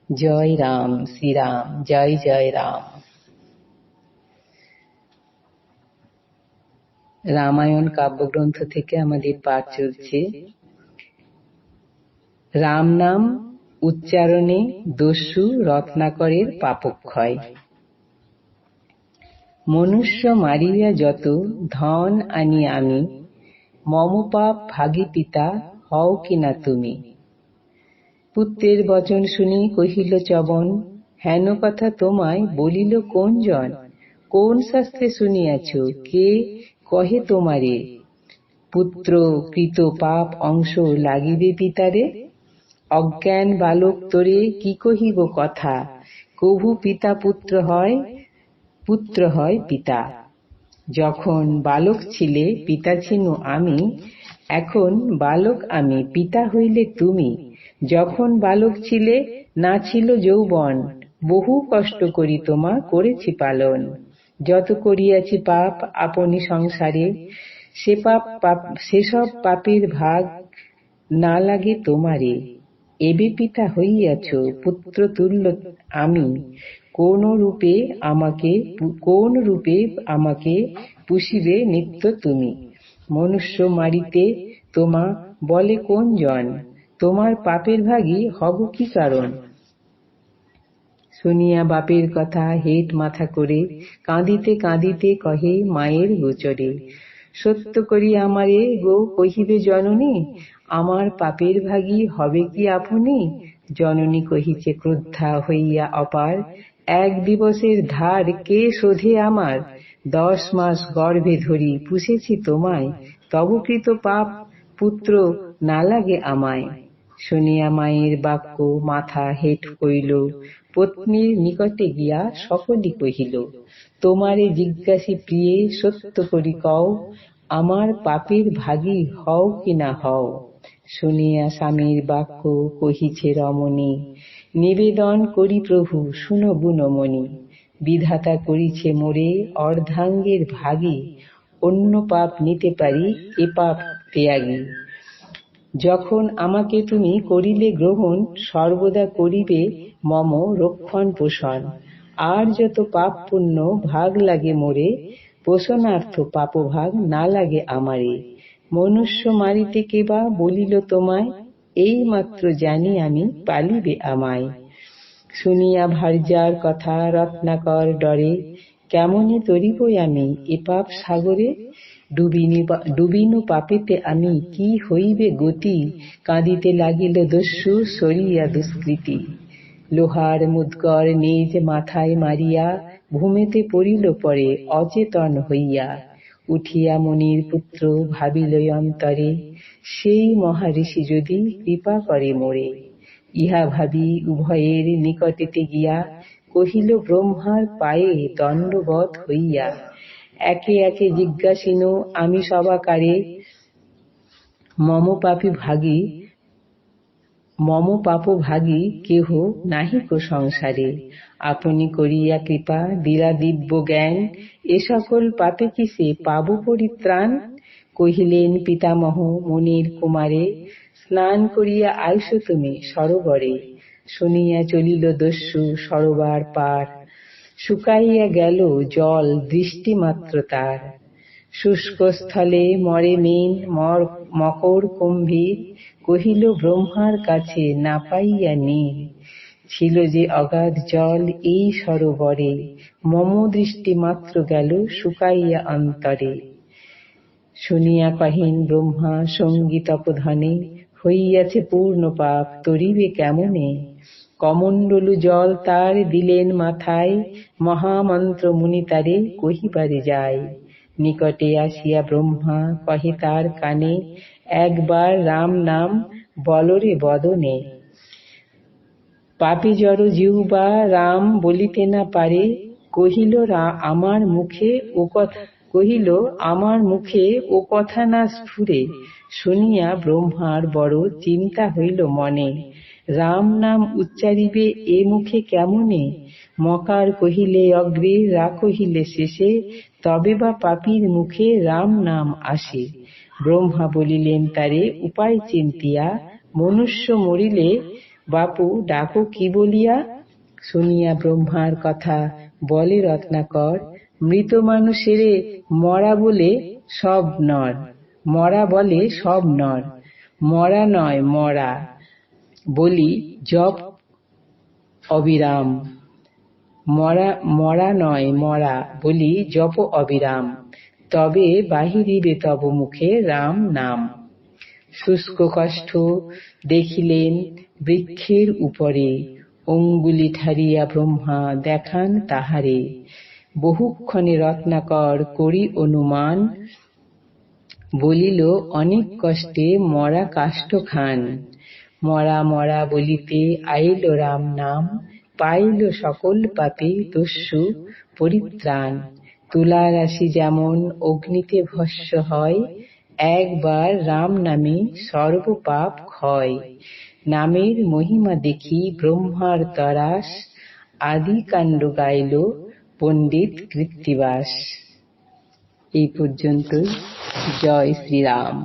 জয় রাম, শ্রীরাম, জয় জয় রাম। রামায়ণ কাব্যগ্রন্থ থেকে আমাদের পাঠ চলছে। রাম নাম উচ্চারণে দস্যু রত্নাকরের পাপক্ষয়। মনুষ্য মারিয়া যত ধন আনি আমি, মম পাপ ভাগী পিতা হও কিনা তুমি। পুত্রের বচন শুনি কহিল চবন, হেন কথা তোমায় বলিল কোন জন। কোন শাস্ত্রে শুনিয়াছ, কে কহে তোমারে। পুত্র কৃত পাপ অংশ লাগিবে পিতারে। অজ্ঞান বালক তোরে কি কহিব কথা। কভু পিতা পুত্র হয় পিতা। যখন বালক ছিলে পিতা ছিনু আমি, এখন বালক আমি পিতা হইলে তুমি। যখন বালক ছিলে না ছিল যৌবন, বহু কষ্ট করি তোমা করেছি পালন। যত করিয়াছি পাপ আপনি সংসারে, সেসব পাপের ভাগ না লাগে তোমারে। এবে পিতা হইয়াছ পুত্র তুল্য আমি, কোন রূপে আমাকে পুষিবে নিত্য তুমি। মনুষ্য মারিতে তোমা বলে কোন জন, তোমার পাপের ভাগী হব কি কারণ। শুনিয়া বাপের কথা হেট মাথা করে, কাঁদিতে কাঁদিতে কহে মায়ের গোচরে। সত্য করি আমারে গো কহিবে জননী, আমার পাপের ভাগী হবে কি আপনি। জননী কহিছে ক্রুদ্ধা হইয়া অপার, এক দিবসের ধার কে শোধে আমার। 10 মাস গর্ভে ধরি পুষেছি তোমায়, তব কৃত পাপ পুত্র না লাগে আমায়। শুনিয়া মায়ের বাক্য মাথা হেট কইল, পত্নীর নিকটে গিয়া সকলই কহিল। তোমারে জিজ্ঞাসি প্রিয়ে সত্য করি কও, আমার পাপের ভাগী হও কি না হও। শুনিয়া স্বামীর বাক্য কহিছে রমণী, নিবেদন করি প্রভু শুনো গুণমণি। বিধাতা করিছে মোরে অর্ধাঙ্গের ভাগী, অন্য পাপ নিতে পারি এ পাপ ত্যাগী। যখন আমাকে তুমি করিলে গ্রহণ, সর্বদা করিবে মম রক্ষণ পোষণ। আর যত পাপ পুণ্য ভাগ লাগে মোরে, পোষণার্থ পাপভাগ না লাগে আমারে। মনুষ্য মারিতে কেবা বলিল তোমায়, এই মাত্র জানি আমি পালিবে আমায়। শুনিয়া ভার্যার কথা রত্নাকর ডরে, কেমনে তরিব আমি এ পাপ সাগরে। ডুবিনু পাপেতে আমি কি হইবে গতি, কাঁদিতে লাগিল দস্যু সরিয়া দুষ্কৃতি। লোহার মুদ্গর নিজ মাথায় মারিয়া, ভূমিতে পড়িল পরে অচেতন হইয়া। উঠিয়া মুনির পুত্র ভাবিল অন্তরে, সেই মহাঋষি যদি কৃপা করে মোরে। ইহা ভাবি উভয়ের নিকটেতে গিয়া, কহিল ব্রহ্মার পায়ে দণ্ডবৎ হইয়া। একে একে জিজ্ঞাসিনু আমি সবাকারে, মম পাপ ভাগী কেহ নাহিক সংসারে। আপনি করিয়া কৃপা দিলা দিব্য জ্ঞান, এ সকল পাপে কিসে পাব পরিত্রাণ। কহিলেন পিতামহ মুনির কুমারে, স্নান করিয়া আইস তুমি সরোবরে। শুনিয়া চলিল দস্যু সরোবর পার, শুকাইয়া গেল জল দৃষ্টি মাত্র তার। শুষ্ক স্থলে মরে মীন মকর কুম্ভীর, কহিল ব্রহ্মার কাছে না পাইয়া নীর। ছিল যে অগাধ জল এই সরোবরে, মম দৃষ্টি মাত্র গেল শুকাইয়া অন্তরে। শুনিয়া কহেন ব্রহ্মা সঙ্গী তপোধনে, হইয়াছে পূর্ণ পাপ তরিবে কেমনে। কমণ্ডলু জল তার দিলেন মাথায়, মহামন্ত্র মুনি তারে কহিবারে যায়। নিকটে আসিয়া ব্রহ্মা কহে তার কানে, একবার রাম নাম বলরে বদনে। পাপী জড় জিহ্বা রাম বলিতে না পারে, কহিল আমার মুখে ও কথা না স্ফুরে। শুনিয়া ব্রহ্মার বড় চিন্তা হইল মনে, রাম নাম উচ্চারিবে এ মুখে কেমনে। মকার কহিলে অগ্রে রা কহিলে শেষে, তবে বা পাপীর মুখে রাম নাম আসে। ব্রহ্মা বলিলেন তারে উপায় চিন্তিয়া, মনুষ্য মরিলে বাপু ডাকো কি বলিয়া? শুনিয়া ব্রহ্মার কথা বলে রত্নাকর, মৃত মানুষেরে মরা বলে সব নর, মরা বলে সব নর, মরা নয় মরা বলি জপ অবিরাম, মরা নয় মরা বলি জপ অবিরাম, তবে বাহিরিবে তব মুখে রাম নাম। শুষ্ক কষ্ঠ দেখিলেন বৃক্ষের উপরে, অঙ্গুলি ঠারিয়া ব্রহ্মা দেখান তাহারে। বহুক্ষণে রত্নাকর করি অনুমান, বলিল অনেক কষ্টে মরা কাষ্ঠ খান। মরা মরা বলিতে আইল রাম নাম, পাইল সকল পাপে দস্যু পরিত্রাণ। তুলা রাশি যেমন অগ্নিতে ভস্য হয়, একবার রাম নামে সর্ব পাপ ক্ষয়। নামের মহিমা দেখি ব্রহ্মার তরাস, আদি কাণ্ড গাইল পণ্ডিত কৃত্তিবাস। এই পর্যন্তই। জয় শ্রীরাম।